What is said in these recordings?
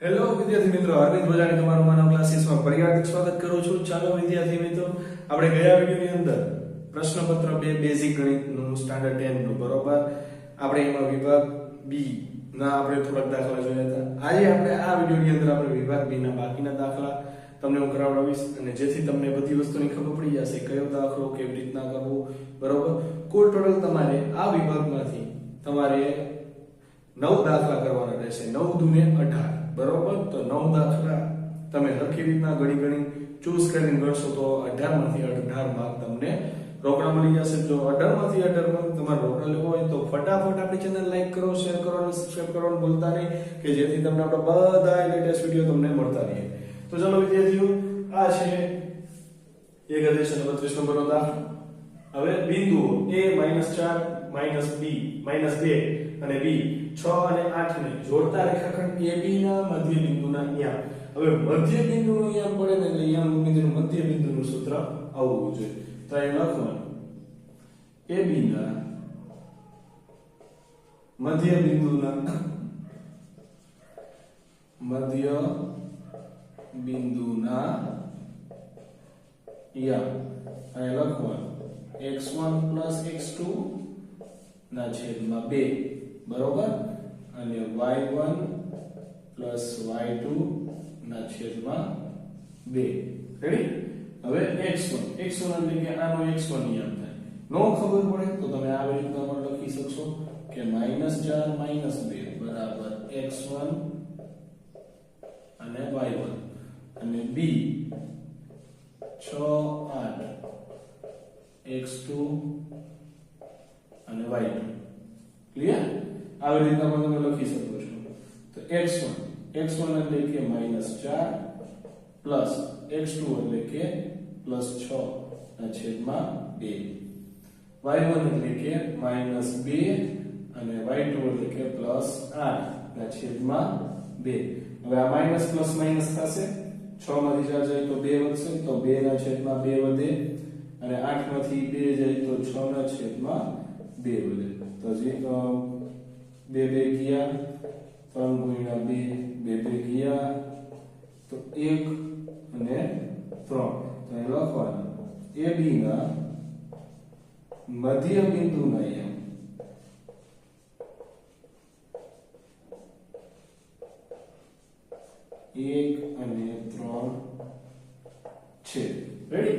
Hello વિદ્યાર્થી મિત્રો, અરવિંદ ભોજાણી તમારું માનવ ક્લાસીસમાં ફરી હાર્દિક સ્વાગત કરું છું. ચાલો વિદ્યાર્થી મિત્રો, આપણે ગયા વિડિયોની અંદર પ્રશ્નપત્ર 2 બેઝિક ગણિતનું સ્ટાન્ડર્ડ 10 નું બરોબર આપણે એમાં વિભાગ બી ના આપણે થોડાક દાખલા જોયા હતા. આજે આપણે આ વિડિયોની અંદર આપણે વિભાગ બી ના બાકીના દાખલા તમને હું કરાવડાવીશ અને જેથી તમને બધી વસ્તુની ખબર પડી જશે કયો દાખલો કેવી રીતના કરવો બરોબર. કુલ ટોટલ તમારે આ વિભાગમાંથી તમારે 9 દાખલા કરવાના રહેશે. 9 દુને 18 બરોબર. તો 9 દાખલા તમે હરખી રીતના ગણી ચૂઝ કરીને ગણશો તો 18 માંથી 18 માર્ક તમને રોકડા મળી જશે. જો 18 માંથી 18 માર્ક તમારે રોકડા લેવો હોય તો ફટાફટ આપણી ચેનલ લાઈક કરો, શેર કરો અને સબસ્ક્રાઇબ કરવાનું ભૂલતા નહીં કે જેથી તમને આપણા બધા લેટેસ્ટ વિડિયો તમને મળતા રહે. તો ચાલો વિદ્યાર્થીઓ, આ છે 1032 નંબરનો દાખલો. હવે બિંદુઓ a -4 -b -2 અને b 6 અને 8 ને જોડતા રેખાખંડ AB ના મધ્ય બિંદુના યામ. હવે મધ્ય બિંદુનું યામ પડે ને એટલે યામ બિંદુનું મધ્ય બિંદુનું સૂત્ર આવવું જોઈએ. તો અહીં લખવાનું AB ના મધ્ય બિંદુના યામ અહીં લખવાનું x1 x2 ના છેદમાં 2 બરોબર અને y1 y2 ના છેદમાં 2. રેડી? હવે x1 એટલે કે આનો x1 યામ થાય. નો ખબર પડે તો તમે આવી રીતના પણ લખી શકશો કે -4 -2 બરાબર x1 અને y1 અને b 6 8 x2 અને y2. ક્લિયર? આવી રીતના પણ તમે લખી શકો છો. તો x1 એટલે કે -4 પ્લસ x2 એટલે કે +6 ના છેદમાં 2, y1 એટલે કે -2 અને y2 એટલે કે +8 ના છેદમાં 2. હવે આ માઈનસ પ્લસ માઈનસ થશે. 6 માંથી 4 જાય તો 2 વધશે તો 2 ના છેદમાં 2 વધે અને 8 માંથી 2 જાય તો 6 ના છેદમાં 2 વધે. તો જે 2 ગયા 3 ગુણ્યા 2 2 ગયા તો 1 અને 3. તો અહીં લખવાનું AB ના મધ્ય બિંદુના યામ એક અને 3 છે. રેડી?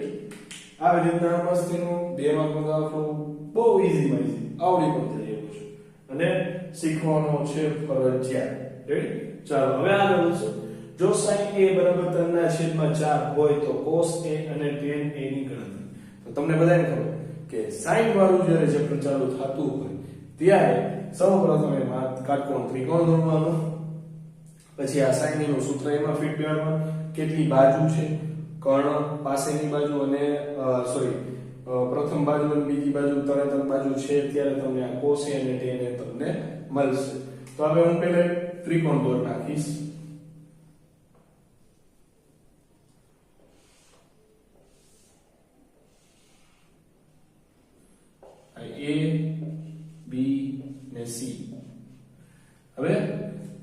આવી રીતના મસ્તીનું 2 માર્કનો દાખલો બહુ ઈઝી આવડી પણ થઈ એવું છે અને શીખવાનો છે ફરજિયાત. રેડી? ચાલો હવે આગળ વધશું. જો sin a બરાબર 3/4 હોય તો cos a અને tan a ની ગણતરી. તો તમને બધાને ખબર કે sin વાળું જ્યારે ચેપ્ટર ચાલુ થતું હોય ત્યારે સૌપ્રથમ એમાં કાટકોણ ત્રિકોણ દોરવાનો, પછી આ sin નું સૂત્ર એમાં ફિટ કરવાનું, કેટલી બાજુ છે કર્ણ પાસેની બાજુ અને પ્રથમ બાજુ અને બીજી બાજુ ત્રણ બાજુ છે ત્યારે તમને આ cos a અને tan a તમને મળશે. તો હવે હું પહેલા ત્રિકોણ દોર નાખીશ. A B ને C. હવે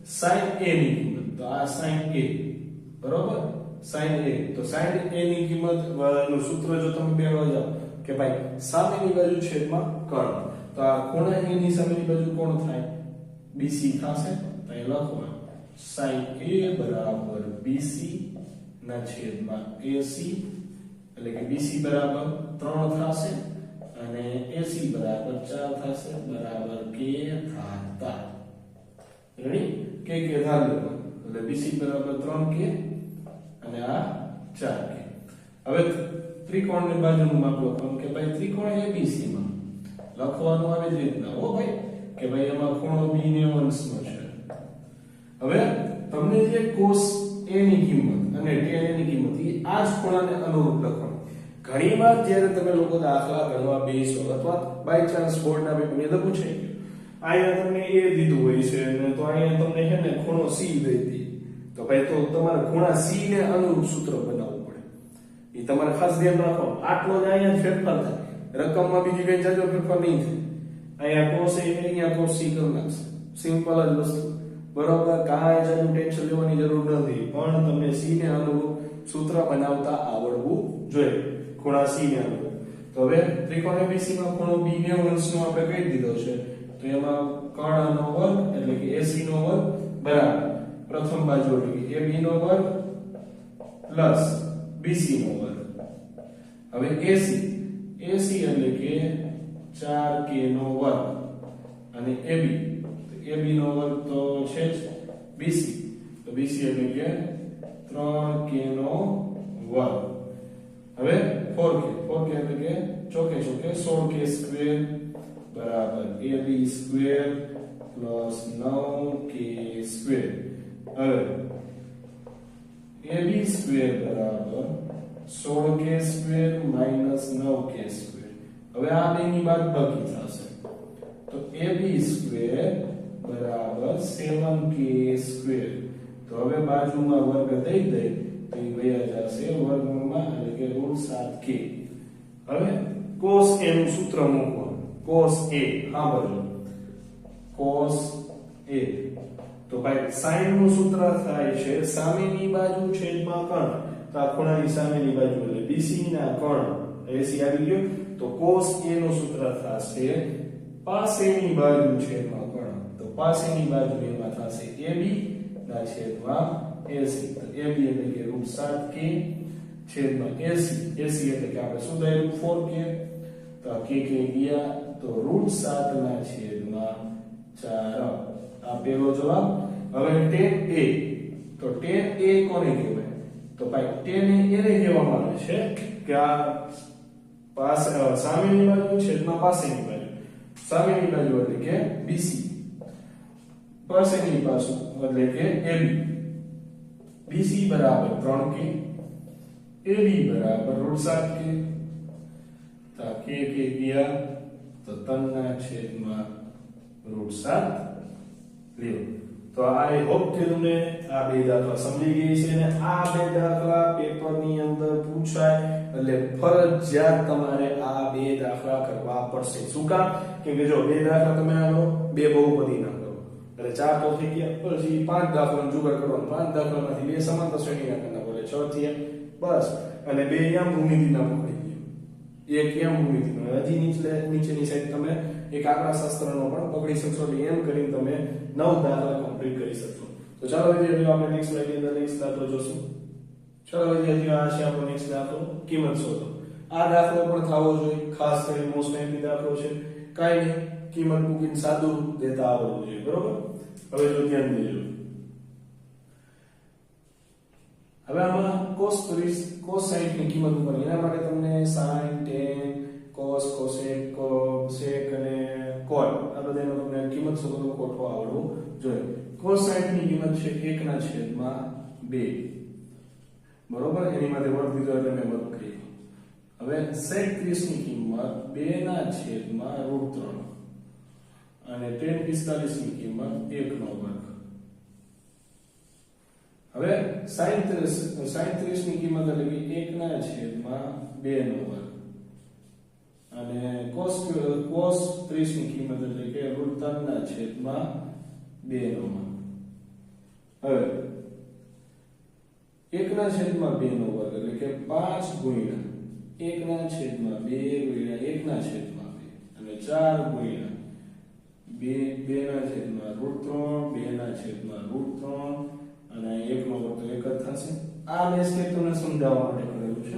sin a ની કિંમત, તો આ sin a બરોબર sin a. તો sin a ની કિંમત નું સૂત્ર જો તમે બેવા જાવ કે ભાઈ સામેની બાજુ છેદમાં કર્ણ, તો આ ખૂણા a ની સામેની બાજુ કોણ થાય? BC થશે. તો અહીં લખવાનું sin a બરાબર BC ના છેદમાં AC એટલે કે BC બરાબર 3 થશે અને AC બરાબર 4 થશે બરાબર k ધાતા. રેડી? k ધાર લેવાનું એટલે BC બરાબર 3k અને આ 4k. હવે ત્રિકોણની બાજુનું માપ લખવાનું કે ભાઈ ત્રિકોણ ABC માં લખવાનું આવી જ રીતના હો ભાઈ કે ભાઈ એમાં ખૂણો B ને અંશનો છે. હવે તમને જે cos A ની કિંમત અને tan A ની કિંમત એ આ જ ખૂણાને અનુરૂપ લખવાનું. ઘણીવાર જ્યારે તમે લોકો દાખલા ગણવા બેસો અથવા બાય ચાન્સ બોર્ડના પેપરની અંદર પૂછાય ગયું અહીંયા તમને A દીધું હોય છે અને તો અહીંયા તમને છે ને ખૂણો C દઈ દી, તો ભાઈ તો તમારે ખૂણા C ને અનુરૂપ સૂત્ર બનાવવું પડે. એ તમારે ખાસ ધ્યાન રાખવાનું. આટલો જ અહીંયા ફેરફાર થાય, રકમમાં બીજી કઈ જાજો ફેરફાર નહીં થાય. અહીંયા cos A અહીંયા cos C કરી નાખશે. સિમ્પલ જ વસ્તુ બરોબર, કાંઈ જ ટેન્શન લેવાની જરૂર નથી, પણ તમને c ને અનુરૂપ સૂત્ર બનાવતા આવડવું જોઈએ, ખૂણા c ને અનુરૂપ. તો હવે ત્રિકોણ ABC માં ખૂણો b 90 અંશનો આપણે કહી દીધો છે, તો એમાં કર્ણનો વર્ગ એટલે કે AC નો વર્ગ બરાબર પ્રથમ બાજુ એટલે કે AB નો વર્ગ પ્લસ BC નો વર્ગ. હવે AC એટલે કે 4k નો વર્ગ અને AB નો વર્ગ તો છે જ, BC તો BC એટલે કે 3k નો વર્ગ. હવે 4k એટલે કે ચોકે 16k સ્ક્વેર બરાબર AB square plus 9k square. હવે AB સ્ક્વેર બરાબર 16k square minus 9k square. હવે આ બેની બાદબાકી થશે તો AB સ્ક્વેર બરાબર 7k સ્ક્વેર. તો હવે બાજુમાં વર્ગ દઈ તો એ વયા જશે વર્ગમૂળમાં એટલે કે √7k. હવે cos A નું સૂત્ર મૂકો, cos A સાંભળજો, cos A તો ભાઈ sin નું સૂત્ર થાય છે સામેની બાજુ છેદમાં કર્ણ. તો આ ખૂણાની સામેની બાજુ એટલે BC ના કર્ણ AC આવી ગયો, તો cos A નું સૂત્ર થશે પાસેની બાજુ છેદમાં કર્ણ. તો પાસેની બાજુ એમાં થશે AB ના છેદમાં AC. તો AB એટલે કે √7k છેદમાં AC એટલે કે આપણે શું થયું 4k, તો k ગયા તો √7 ના છેદમાં 4. આ પહેલો જવાબ. હવે tan A, તો tan A કોને કહેવાય? તો ભાઈ tan A એને કહેવામાં આવે છે કે આ સામેની બાજુ છેદમાં પાસેની બાજુ. સામેની બાજુ એટલે કે BC, પાસેની બાજુ એટલે કે AB. BC બરાબર 3k, AB બરાબર √7k. તો k ગયા તો 3 ના છેદમાં √7 લ્યો. તો આઈ હોપ કે તમને આ બે દાખલા સમજી ગઈ છે, અને આ બે દાખલા પેપરની અંદર પૂછાય એટલે ફરજિયાત તમારે આ બે દાખલા કરવા પડશે. શું કામ? કેમ કે જો બે દાખલા તમે આનો બે બહુપદી ના કરો એટલે 4 તો થઈ ગયા, પછી 5 દાખલાનો જુગાડ કરવાનો, 5 દાખલામાંથી બે સમાંતર શ્રેણીના કરવાના બોલે 6 થયા બસ, અને બે યામ ભૂમિતિના પકડી ગયો, એક યામ ભૂમિતિનો. હજી નીચેની સાઈડ તમે એક આંકડાશાસ્ત્રનો પણ પકડી શકશો, એટલે એમ કરીને તમે 9 દાખલા કમ્પ્લીટ કરી શકશો. તો ચાલો વિદ્યાર્થીઓ આપણે નેક્સ્ટ સ્લાઇડની અંદર નેક્સ્ટ દાખલો જોશું. ચાલો વિદ્યાર્થીઓ આ છે આપણો નેક્સ્ટ દાખલો, કિંમત શોધો. આ દાખલો પણ થવો જોઈએ, ખાસ કરીને મોસ્ટ ટાઈમની દાખલો છે. કાઈ નહીં, કિંમત મૂકીને સાદું દેતા આવડવું જોઈએ, બરોબર. હવે જો ધ્યાન દેજો, હવે આમાં cos 60 ની કિંમત ઉપર, એના માટે તમને sin, tan, cos, cosec, sec અને cot આ બધાનો તમને કિંમત શોધવાનો કોઠો આવડવો જોઈએ. cos 60 ની કિંમત છે 1/2, બરોબર. એની માટે વર્ગ દીધો એટલે મેં વર્ગ કર્યો. હવે sec 30 ની કિંમત 2/√3 અને tan 45 ની કિંમત 1/2. હવે sin 30 ની કિંમત એટલે કે 1/2 અને cos 30 ની કિંમત એટલે કે √3/2. હવે 1/2 એટલે કે 5 ગુણ્યા 1/2 ગુણ્યા 1/2 અને 4 ગુણ્યા 2/√3 અને 1/2 તો 1 જ થશે. આ બે સ્ટેપ તમને સમજાવવા માટે કરેલું છે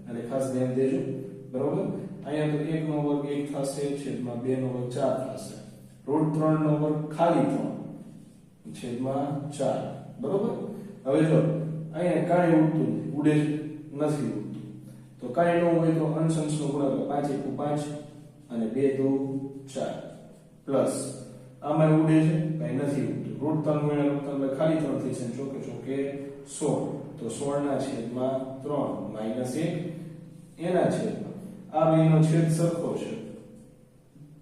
અને ખાસ ધ્યાન દેજો, બરોબર. અહીંયા તો 1/2 1 થશે, છેદમાં 2/2 4 થશે, √3 ખાલી 3 છેદમાં 4, બરોબર. હવે જો અહીંયા કાંઈ ઉડે નથી ઉડતું, તો કાંઈ ન હોય તો અંશ અંશનો ગુણાકાર 5 × 5 અને 2 × 4 પ્લસ આમાં ઉડે છે કાંઈ નથી ઉડતું, √3 ખાલી 3 થઈ છે, ચોકે 16, તો 16/3 માઈનસ 1 એના છેદમાં આ બેનો છેદ સરખો છે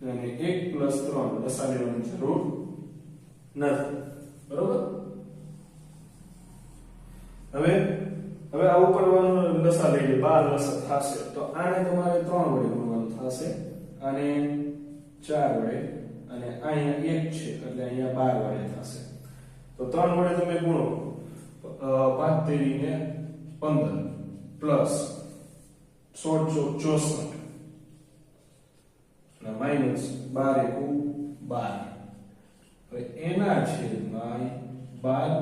અને 1 + 3 લસા લેવાની જરૂર નથી, બરોબર. હવે આ ઉપરવાનો લસા લઈએ, 12 લસા થશે, તો આને તમારે 3 વડે ગુણવાનું થશે, આને 4 વડે, અને અહીંયા 1 છે એટલે અહીંયા 12 વડે થશે. તો 3 વડે તમે ગુણો 5 તેરી ને 15 પ્લસ 16 64 અને માઈનસ 12 એકુ 12. હવે એના છેદમાં 12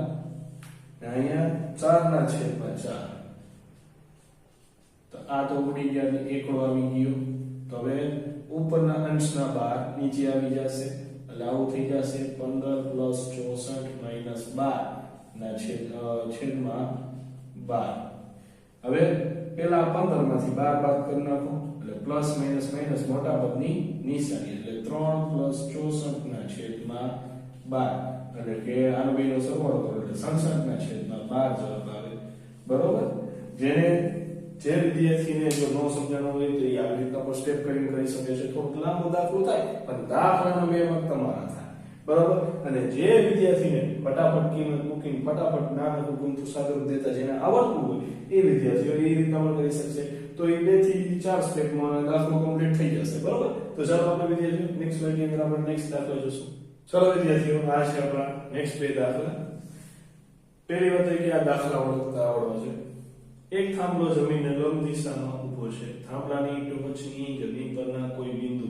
ને અહીંયા 4 ના છેદમાં 4. તો આ તો ઉડી ગયા એટલે એકડો આવી ગયો. તો હવે ઉપરના અંશના 12 નીચે આવી જશે એટલે આવું થઈ જશે 15 પ્લસ 64 માઈનસ 12 ના છેદમાં 12. હવે પેલા 15 માંથી 12 બાદ કરી નાખો એટલે પ્લસ માઈનસ માઈનસ મોટા પદની નિશાની એટલે 3 પ્લસ 64 ના છેદમાં 12 એટલે કે આનો બેનો સરવાળો કરો એટલે 67 ના છેદમાં 12 જવાબ આવે. બરોબર. જેને જે વિદ્યાર્થીને જો ન સમજાણું હોય તો એ આવી રીતના પર સ્ટેપ કરીને કરી શકે છે. થોડુંક લાંબો દાખલો થાય પણ દાખલાનો 2 માર્ક તમારા થાય. બરોબર. અને જે વિદ્યાર્થીને ફટાફટ કિંમત મૂકીને ફટાફટ નાનું ગુમતું સાદું દેતા જેને આવડતું હોય એ વિદ્યાર્થીઓ એ રીતના પણ કરી શકશે. તો એ 2 થી 4 સ્ટેપમાં દાખલો કમ્પ્લીટ થઈ જશે. બરોબર. તો ચાલો આપણે વિદ્યાર્થીઓ નેક્સ્ટ સ્લાઇડની અંદર આપણે નેક્સ્ટ દાખલો જોશું. ચલો વિદ્યાર્થીઓ આ છે આપણા નેક્સ્ટ 2 દાખલા. પહેલી વાત એ કે આ દાખલા ઓળખતા આવડવા છે. એક થાંભલો જમીનને લંબ દિશામાં ઊભો છે. થાંભલાની ટોચની જમીન પરના કોઈ બિંદુ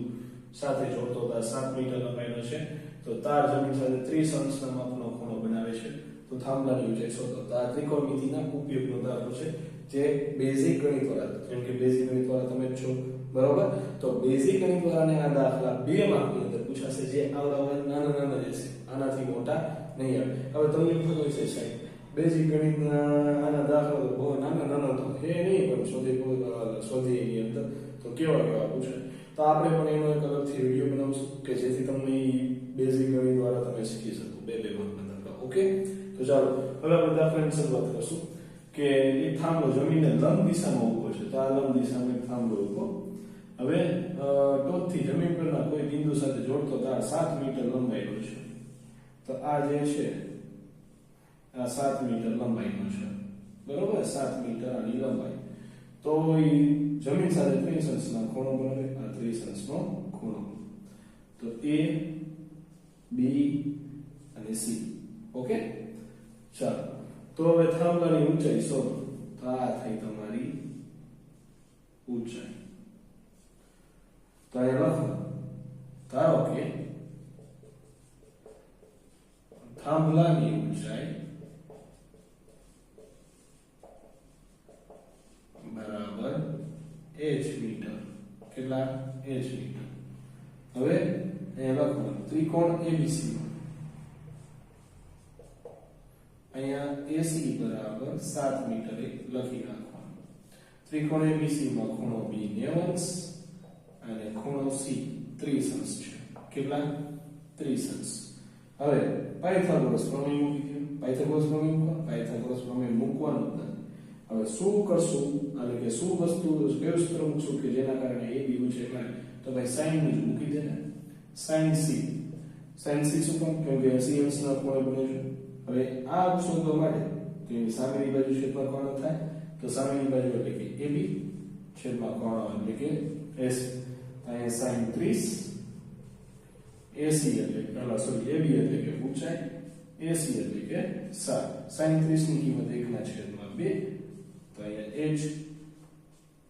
સાથે જોડતો તાર 7 મીટર લંબાઈનો છે. તો તાર જમીન સાથે 30 અંશના માપનો ખૂણો બનાવે છે. તો થાંભલાની ઊંચાઈ શોધો. તો આ ત્રિકોણમિતિના ઉપયોગનો દાખલો છે જે બેઝિક ગણિત વાળા, જેમ કે બેઝિક ગણિત વાળા તમે જ છો. બરોબર. તો બેઝિક ગણિત વાળાને આ દાખલા 2 માર્કની અંદર પૂછાશે જે આવડા નાના નાના રહેશે, આનાથી મોટા નહીં આવે. હવે તમને ખબર છે સાહેબ બેઝિક ગણિતના આના દાખલા તો બહુ નાના નાના તો એ નહીં પણ શોધી એની અંદર તો કેવા કેવા પૂછે. તો આપણે પણ એનો એક અલગથી વિડીયો બનાવશું કે જેથી તમને બેઝિક ગણિત વાળા તમે શીખી શકો 2 માર્કના દાખલા. ઓકે. તો ચાલો હવે આપણે દાખલાની શરૂઆત કરશું કે એક થાંભલો જમીનને લંબ દિશામાં ઊભો છે. તો આ લંબ દિશામાં એક થાંભલો ઊભો. હવે ટોચથી જમીન પરના કોઈ બિંદુ સાથે જોડતો તાર 7 મીટર લંબાઈનો છે. તો આ જે છે આ 7 મીટર લંબાઈનો છે. બરોબર. 7 મીટર આની લંબાઈ. તો એ જમીન સાથે 30 અંશનો ખૂણો બનાવે. આ 30 અંશનો ખૂણો. તો A B અને C. ઓકે. ચાલો તો હવે થાંભલાની ઊંચાઈ શોધો. તો આ થઈ તમારી ઊંચાઈ. તો એ લખો. ધારો કે થાંભલાની ઊંચાઈ બરાબર h મીટર. કેટલા? h metre. હવે એ લખો ત્રિકોણ ABC અહીંયા AC બરાબર 7 મીટર લખી નાખવાનું. ત્રિકોણ ABC માં ખૂણો B 90 અંશ અને ખૂણો C 30 અંશ છે. કેટલા? 30 અંશ. હવે પાયથાગોરસ પ્રમેય મૂકી દો. પાયથાગોરસ પ્રમેય મૂકો. પાયથાગોરસ પ્રમેય મૂકવાનું નથી. હવે શું કરશું એટલે કે શું વસ્તુ કયું સૂત્ર મૂકશું કે જેના કારણે AB ઊંચાઈ મળે? તો ભાઈ sin ની મૂકી દે ને. sin C. sin C શું કેમ કે 80 અંશના ખૂણે બને છે. હવે આ શોધવા માટે તો એની સામેની બાજુ છેદમાં કોણ થાય? તો સામેની બાજુ એટલે કે AB છેદમાં કોણ એટલે કે AC. અહીંયા sin 30 AC એટલે સોરી AB એટલે કે ઊંચાઈ, AC એટલે કે 7. sin 30 ની કિંમત 1 ના છેદમાં 2. તો અહીંયા h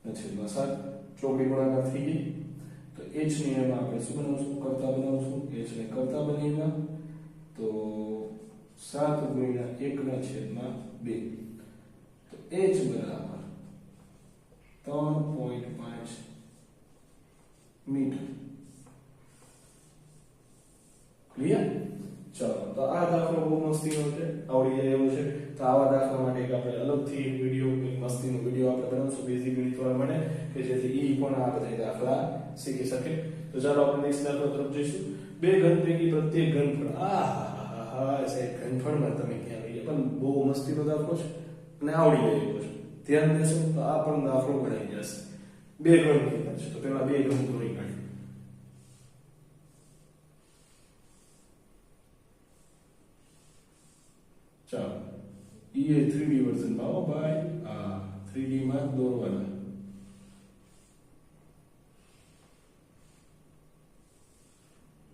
ના છેદમાં 7 ચોકડી ગુણાકાર થઈ ગઈ. તો h ની એમાં આપણે શું બનાવશું? કરતા બનાવશું. h ને કરતા બનાવ્યા તો 7 ગુણ્યા 1 ના છેદમાં 2. તો h બરાબર 3.5 મીટર. ક્લિયર? ચાલો તો આ દાખલો બહુ મસ્તીનો છે, આવડી જાય એવો છે. તો આવા દાખલા માટે એક આપણે અલગથી વિડીયો મસ્તીનો વિડીયો આપણે બનાવશું બેઝિક ગણિત વાળા માટે કે જેથી ઈ પણ આ બધા દાખલા શીખી શકે. તો ચાલો આપણે નેક્સ્ટ દાખલા તરફ જઈશું. 2 ઘન પૈકી પ્રત્યેક ઘનફળ સાહેબ ઘનફળમાં તમે ક્યાં લઈએ પણ બહુ મસ્તીનો દાખલો છે અને આવડી જાય એવો છે. ધ્યાન દેશો તો આ પણ દાખલો ગણાઈ જશે. 2 ઘન કીધા છે તો પેલા 2 ઘન પૂરી ગણી. ચાલો એ 3D વર્ઝન માં આવો ભાઈ. આ 3D માં દોરવાના.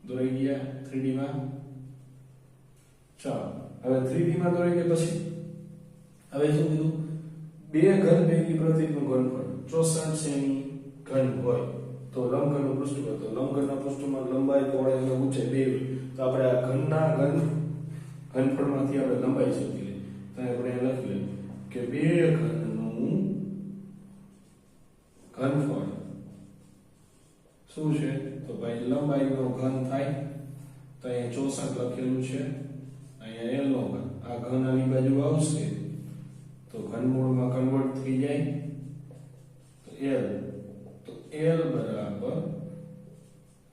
દોરાઈ ગયા 3D માં. ચાલો હવે 3D માં દોરી કે પછી હવે શું કીધું બે ઘન પૈકી પ્રત્યેકનું ઘનફળ 64 સેમી ઘન હોય તો લંબઘનનું પૃષ્ઠફળ તો લંબઘનના પૃષ્ઠમાં લંબાઈ પહોળાઈ અને ઊંચાઈ બે તો આપણે આ ઘનના ઘનફળમાંથી આપણે લંબાઈ શોધી લઈએ તો આપણે લખી લઈએ કે બે ઘનનું ઘનફળ શું છે તો ભાઈ લંબાઈનો ઘન થાય તો અહીંયા 64 લખેલું છે અહીંયા l નો ઘન આ ઘન આની બાજુ આવશે તો ઘનમૂળમાં કન્વર્ટ થઈ જાય તો l બરાબર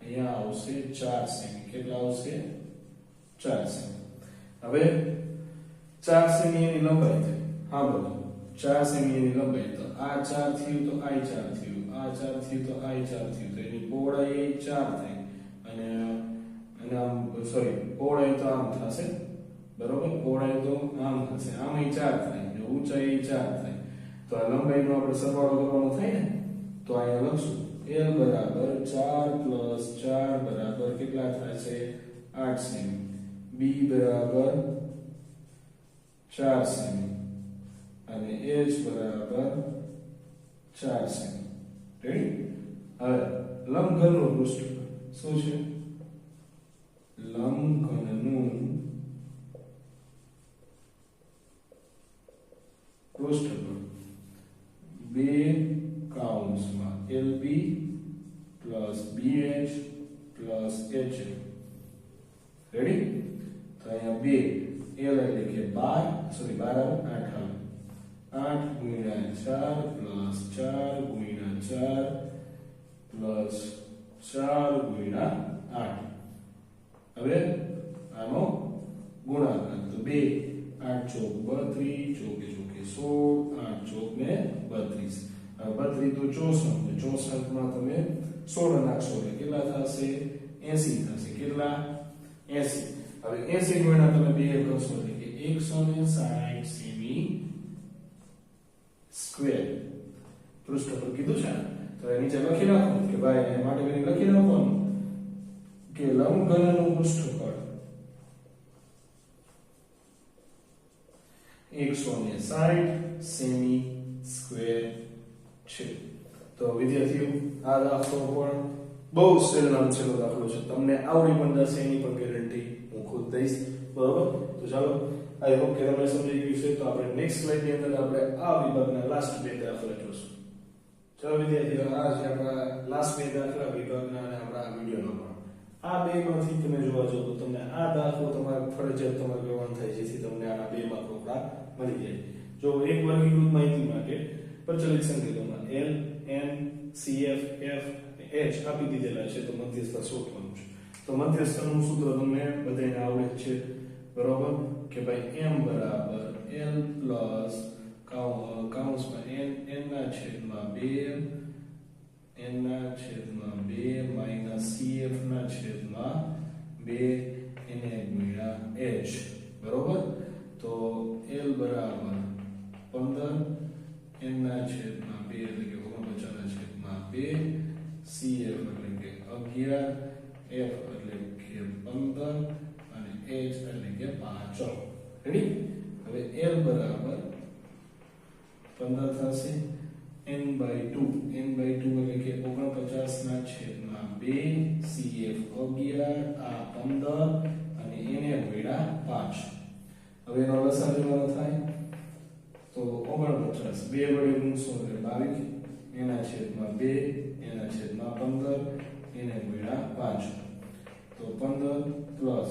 અહીંયા આવશે 4 સેમી કેટલા આવશે 4 સેમી હવે 4 સેમી ની લંબાઈ થઈ હા બોલો 4 સેમી ની લંબાઈ તો આ 4 થયું તો આ 4 થયું આ 4 થયું તો આ 4 થયું તો એની પહોળાઈ 4 થઈ અને આમ સોરી પહોળાઈ તો આમ થશે બરોબર પહોળાઈ તો આમ થશે આમય 4 થાય અને ઊંચાઈ 4 થાય તો આ લંબાઈનો આપણે સરવાળો કરવાનો થાય ને તો અહીંયા લખશું l બરાબર 4 + 4 બરાબર કેટલા થાય છે 8 સેમી b બરાબર 4 સેમી અને h બરાબર 4 સેમી રેડી હવે લંબઘનનું પૃષ્ઠફળ શું છે લંબઘનનું પૃષ્ઠફળ બે કૌંસમાં LB plus BH plus HF ready તો અહીંયા બે L એટલે કે 12 સોરી 12 આવે 8 plus 4 plus 4 ગુણ્યા 8 હવે આનો ગુણાકાર તો 2 8 ચોક 32 ચોકે ચોકે 16 8 ચોક ને 32 32 તો 64 64 માં તમે 16 નાખશો એટલે કેટલા થશે 80 થશે કેટલા 80 હવે 80 ગુણ્યા તમે 2 કરશો એટલે કે 160 સેમી સ્ક્વેર પૃષ્ઠ પર કીધું છે તો એ નીચે લખી નાખો કે ભાઈ એ માટે કરીને લખી નાખવાનું કે લંબઘનનું પૃષ્ઠફળ 160 સેમી સ્ક્વેર છે તો વિદ્યાર્થીઓ આ દાખલો પણ બહુ સહેલો દાખલો છે તમને આવડી પણ જશે એની પણ ગેરંટી હું ખુદ દઈશ બરોબર તો ચાલો આઈ હોપ કે તમને સમજી ગયું છે તો આપણે નેક્સ્ટ સ્લાઇડ ની અંદર આપણે આ વિભાગના લાસ્ટ બે દાખલા જોશું ચાલો વિદ્યાર્થીઓ આ છે આપણા લાસ્ટ બે દાખલા વિભાગના અને આપણા વિડિયોનો પણ આ બે માંથી તમે જોવા જાવ તો તમને આ દાખલો તમારે ફરજિયાત તમારે કરવાનો થાય જેથી તમને આના બે માર્ક રોકડા મળી જાય જો એક વર્ગીકૃત માહિતી માટે પ્રચલિત સંકેતોમાં L N CF F H આપી દીધેલા છે તો મધ્યસ્થ શોધવાનું છે તો મધ્યસ્થનું સૂત્ર તમને બધાને આવડે છે બરોબર કે ભાઈ m બરાબર L પ્લસ કૌંસમાં n ના છેદમાં 2 n ના છેદમાં 2 માઈનસ CF ના છેદમાં 2 એને ગુણ્યા H બરોબર તો L બરાબર 15 n ના છેદમાં 2 એટલે કે 49 ના છેદમાં 2 CF એટલે કે 11 F એટલે કે 15 અને H એટલે કે 5 રેડી હવે L બરાબર 15 થશે n/2 એટલે કે 49 ના છેદમાં 2 CF 11 આ 15 અને એને ગુણ્યા 5 હવે એનો લસાઅ લેવાનો થાય તો 49 2 વડે ગુણશો એટલે 22 એના છેદમાં 2 એના છેદમાં 15 એને ગુણ્યા 5 તો 15 પ્લસ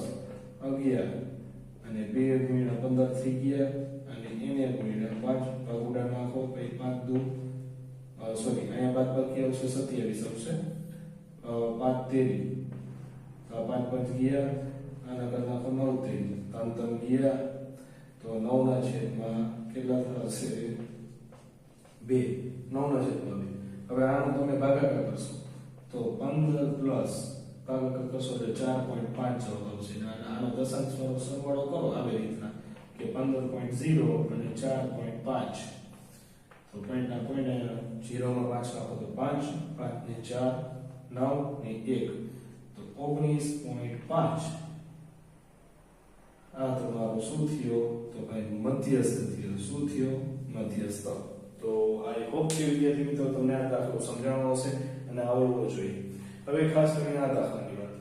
11 અને 2 ગુણ્યા 15 થઈ ગયા અને એને ગુણ્યા 5 ભાગોડા નાખો પછી 5 દુ સોરી અહીંયા બાદ બાકી આવશે 27 આવશે 5 તેરી 5 5 ગયા આના કરતા નાખો 9 તેરી 3 3 ગયા તો 9 ના છેદમાં કેટલા થશે 2 9 ના છેદમાં 2 હવે આનો તમે ભાગાકાર કરશો તો 15 પ્લસ ભાગાકાર કરશો એટલે 4.5 જવાબ આવશે અને આનો દશાંશ સરવાળો કરો આવી રીતના કે 15.0 અને 4.5 તો પોઈન્ટના પોઈન્ટ 0 માં 5 નાખો તો 5 5 ને 4 9 ને 1 તો 19.5 આ તમારો તમારો શું થયો તો ભાઈ મધ્યસ્થ થયો શું થયો મધ્યસ્થ તો આઈ હોપ કે વિદ્યાર્થી મિત્રો તમને આ દાખલો સમજાણો હશે અને આવડવો જોઈએ હવે ખાસ કરીને આ દાખલાની વાત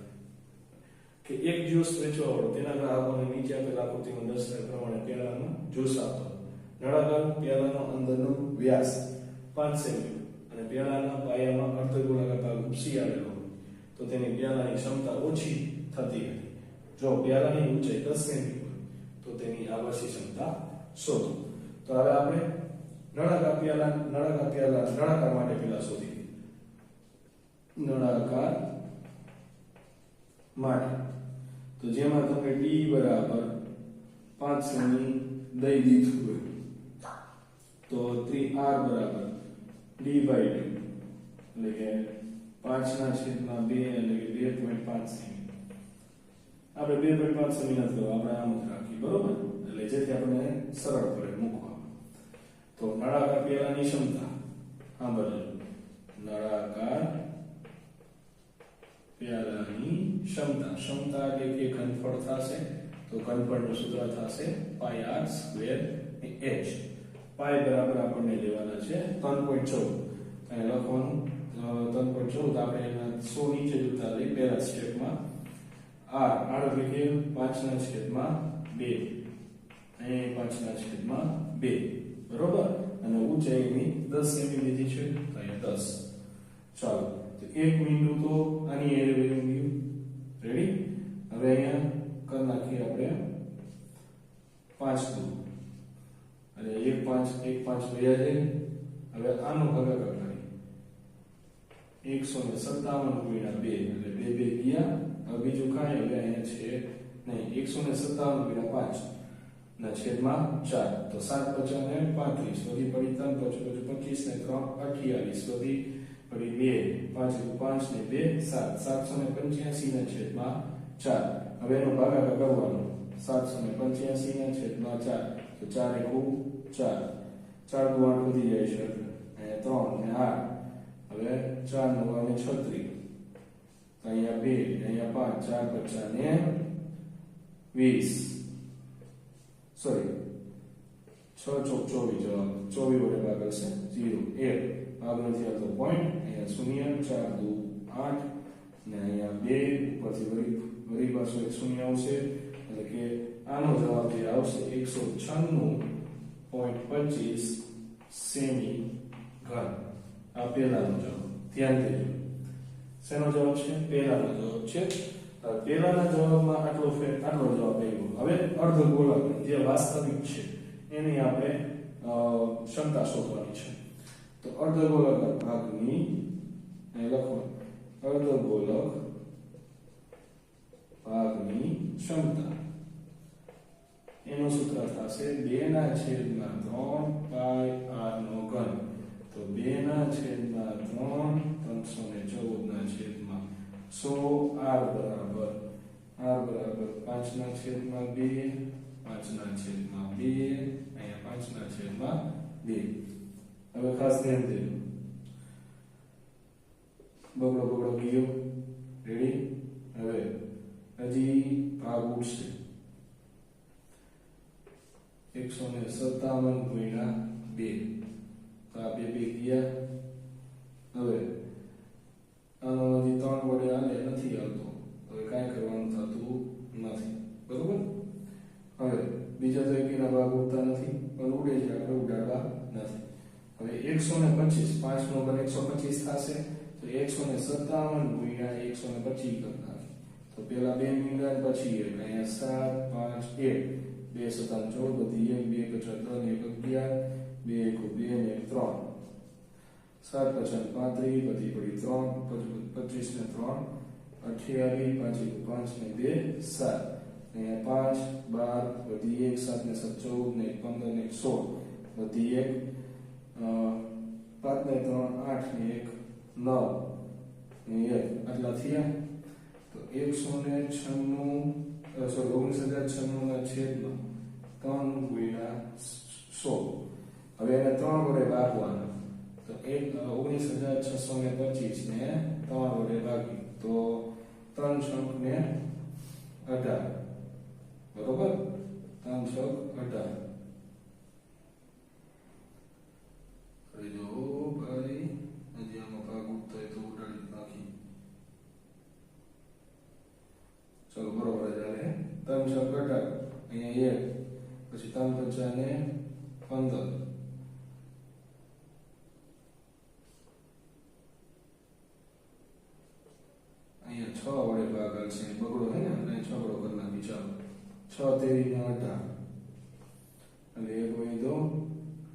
કે એક જ્યુસ વેચવાવાળો તેના ગ્રાહકોને નીચે આપેલ આકૃતિમાં દર્શાવ્યા પ્રમાણે પ્યાલાનો જ્યુસ આપતો નળાકાર પ્યાલાનો અંદરનો વ્યાસ 5 સેમી અને પ્યાલાના પાયામાં અર્ધગોળાકાર ભાગ ઉપસી આવેલો તો તેની પ્યાલાની ક્ષમતા ઓછી થતી હતી જો પ્યાલાની ઊંચાઈ 10 સેમી હોય તો તેની આવાસી ક્ષમતા શોધો તો હવે આપણે નળાકાર માટે પેલા શોધી નળાકાર માટે તો જેમાં તમે d બરાબર 5 સેમી દઈ દીધું હોય તો 3r બરાબર d by 2 એટલે કે 5/2 એટલે કે 2.5 સેમી આપણે 2.5 સેમી નથી લેવા આપણે આમ જ રાખી બરોબર એટલે જેથી આપણે સરળ પડે મૂકવા તો નળાકાર પ્યાલાની ક્ષમતા આ બદલ નળાકાર પ્યાલાની ક્ષમતા એટલે કે ઘનફળ થશે તો ઘનફળનું સૂત્ર થશે પાઈ r સ્ક્વેર h પાઈ બરાબર આપણને લેવાના છે 3.14 અહીં લખવાનું 3.14 આપણે એના 100 નીચે જતા લઈ પહેલા સ્ટેપમાં r એટલે કે 5/2 અહીં 5/2 બરોબર અને ઊંચાઈની 10 સેમી લીધી છે તો અહીંયા 10 ચાલો તો 1 બિંદુ તો આની એરે વેલ્યુ રેડી હવે અહીંયા કરી નાખીએ આપણે 5 દૂર અને 1 5 વયા છે હવે આનો ભાગાકાર કરી 157 ગુણ્યા 2 એટલે 2 ગયા હવે બીજું કાંઈ હવે અહીંયા છે નહીં 157 ગુણ્યા 5 ના છેદમાં 4 તો 7 5 ને 35 વધી પડી 3 5 25 ને 3 28 વધી પડી 2 5 ને 2 7 785 ના છેદમાં 4 હવે એનો ભાગાકાર કરવાનો 785 ના છેદમાં 4 તો 4 × 4 4 દુ 8 વધી જાય છે અહીંયા 3 ને 8 હવે 4 9 અને 36 અહીંયા 2 અહીંયા 5 4 50 ને 20 સોરી 6 ચોક 24 જવાબ 24 વડે ભાગ હશે 0 1 ભાગ નથી આવતો પોઈન્ટ અહીંયા 0 4 દુ 8 ને અહીંયા 2 ઉપરથી વળી પાછો એક શૂન્ય આવશે એટલે કે આનો જવાબ જે આવશે 196.25 સેમી ઘન આ પહેલાનો જવાબ ધ્યાન દેજો શેનો જવાબ છે પહેલાનો જવાબ છે પહેલાના જવાબમાં આટલો જવાબ આવ્યો હવે અર્ધગોળક જે વાસ્તવિક છે એની આપણે ક્ષમતા શોધવાની છે તો અર્ધગોળાકાર ભાગની અહીં લખો અર્ધગોળક ભાગની ક્ષમતા એનું સૂત્ર થશે 2/3 પાઈ r નો ઘન તો 2/3 314 100 r બરાબર 5/2 અહીંયા 5/2 હવે ખાસ ધ્યાન દેજો બગડો ગયો રેડી હવે હજી ભાગ ઉડશે 157 ગુણ્યા 2 તો આ 2 ગયા હવે આનો હજી 3 વડે આલે નથી આવતો હવે કાંઈ કરવાનું થતું નથી બરોબર હવે બીજા તો એકના ભાગ ઉડતા નથી પણ ઉડે છે આપણે ઉડાડવા નથી હવે 125 5 નો ઘન 125 થશે તો 157 ગુણ્યા 125 કરતા તો પેલા 2 મીંડા પછી અહીંયા 7 5 1 2 7 14 બધી 1 2 3 1 2 ને 3 7 5 35 બધી પડી 3 25 ને 3 28 5 ને 2 7 અહીંયા 5 12 બધી 1 7 ને 7 14 ને 15 ને 16 બધી 1 5 ને 3 8 ને 1 9 ને 1 આટલા થયા તો 196 1996 ના છેદમાં 3 ગુણ્યા 100 હવે એને 3 વડે ભાગવાના તો 19625 ને 3 વડે ભાગી તો 3 છંક ને 18 બરોબર 3 6 18 કરી દો ભાઈ હજી આમાં ભાગ ઉઠતો હોય તો ઉડાડી નાખી ચલો બરોબર જ હાલે 3 6 18 અહીંયા 1 પછી 3 5 ને 15 અહીંયા 6 વડે ભાગાકાર છે બગડો હે ને એટલે 6 વડો કરી નાખી ચાલો 6 તેરી ને 18 એટલે 1 વહી દો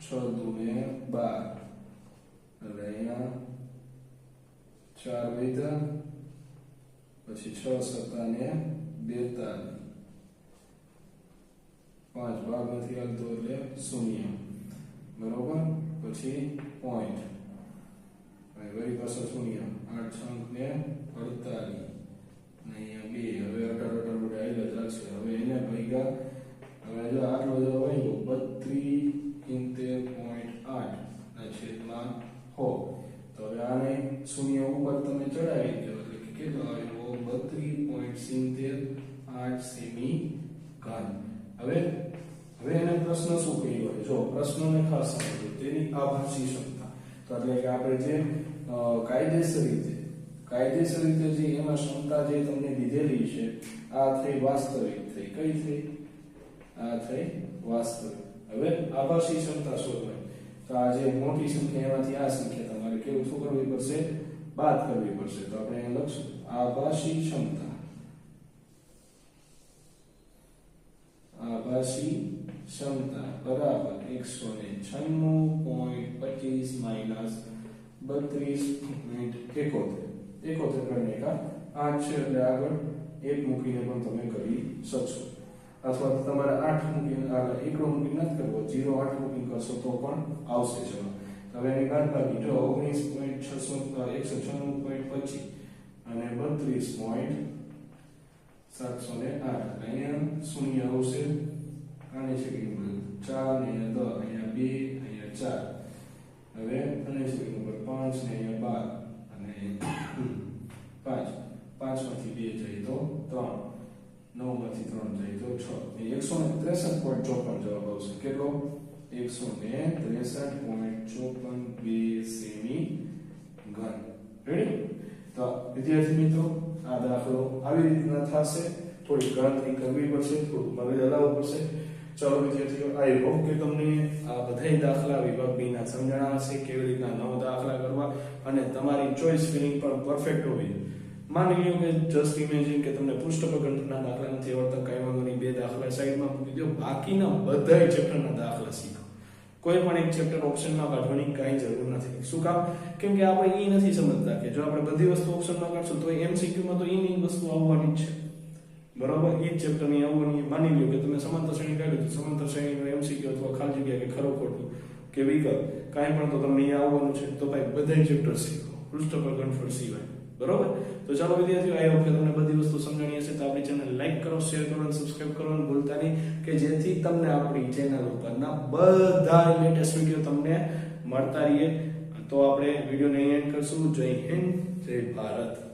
6 દુને 12 એટલે અહીંયા 4 વહીતા પછી 6 સત્તા ને 42 5 ભાગ નથી આવતો એટલે 0 બરોબર પછી પોઈન્ટ હવે વળી પાછો 0 8 અંક ને 48 ને અહીંયા 2 હવે 18 વડે આવેલા જ રાખશે હવે એને ભેગા હવે જો આટલો જો હોય 32.8 ના છેદમાં હો તો હવે આને 0 ઉપર તમે ચડાવી દો એટલે કે કેટલો આવ્યો 32.8 સેમી ઘન હવે એને પ્રશ્ન શું કહ્યો છે જો પ્રશ્નને ખાસ સમજો તેની આભાસી ક્ષમતા તો એટલે કે આપણે જે કાયદેસર રીતે જે એમાં ક્ષમતા જે તમને દીધેલી છે આ થઈ વાસ્તવિક થઈ કઈ થઈ આ થઈ વાસ્તવિક હવે આભાસી ક્ષમતા શોધવાની તો આ જે મોટી સંખ્યા એમાંથી આ સંખ્યા તમારે કેવું શું કરવી પડશે બાદ કરવી પડશે તો આપણે અહીં લખશું આભાસી ક્ષમતા બરાબર 196.25 માઈનસ 32.71 કરને કા 8 છે એટલે આગળ 1 મૂકીને પણ તમે કરી શકશો અથવા તો તમારે 8 મૂકીને આગળ એકડો મૂકીને નથી કરવો 0 8 મૂકીને કરશો તો પણ આવશે ચલો હવે એની બાદબાકી જો 19.196.25 અને 32.708 અહીંયા શૂન્ય આવશે આને છે કે 4 ને 10 અહીંયા 2 અહીંયા 4 હવે આને છે કે 5 ને અહીંયા 12 અને 5 માંથી 2 જાય તો 3 9 માંથી 3 જાય તો 6 163.54 જવાબ આવશે કેટલો 163.54 સેમી ઘન રેડી તો વિદ્યાર્થી મિત્રો આ દાખલો આવી રીતના થશે થોડી ગણતરી કરવી પડશે થોડું મગજ હલાવવું પડશે ચાલો વિદ્યાર્થીઓ આઈ હોપ કે તમને આ બધા દાખલા વિભાગ બી ના સમજણા હશે કેવી રીતના નવ દાખલા કરવા અને તમારી ચોઇસ ફિલિંગ પણ પરફેક્ટ હોવી માની લ્યો કે જસ્ટ ઇમેજિન કે તમને પૃષ્ઠ ગણતરીના દાખલા નથી આવડતા કઈ વાંધો નહીં બે દાખલા સાઈડમાં મૂકી દો બાકીના બધા ચેપ્ટરના દાખલા શીખો કોઈ પણ એક ચેપ્ટર ઓપ્શનમાં કાઢવાની કાંઈ જરૂર નથી શું કામ કેમ કે આપણે ઈ નથી સમજતા કે જો આપણે બધી વસ્તુ ઓપ્શનમાં કાઢશું તો એમસીક્યુ માં તો ઈ વસ્તુ આવવાની જ છે બરાબર ઈ ચેપ્ટર ની આવવાની માની લ્યો કે તમે સમાંતર શ્રેણી કાઢ્યું તો સમાંતર શ્રેણીનો એમસીક્યુ અથવા ખાલી જગ્યા કે ખરો ખોટું કે વિકલ્પ કાંઈ પણ તો તમને ઈ આવવાનું છે તો ભાઈ બધા ચેપ્ટર શીખો પૃષ્ઠ પર ગણફળ સિવાય બરોબર તો ચાલો વિદ્યાર્થીઓ આઈ હોપ કે તમને બધી વસ્તુ સમજાણી હશે તો આપણી ચેનલ લાઈક કરો શેર કરો અને સબસ્ક્રાઇબ કરવાનું ભૂલતા નહીં કે જેથી તમને આપણી ચેનલ ઉપરના બધા લેટેસ્ટ વિડિયો તમને મળતા રહે તો આપણે વિડિયોને એન્ડ કરશું જય હિન્દ જય ભારત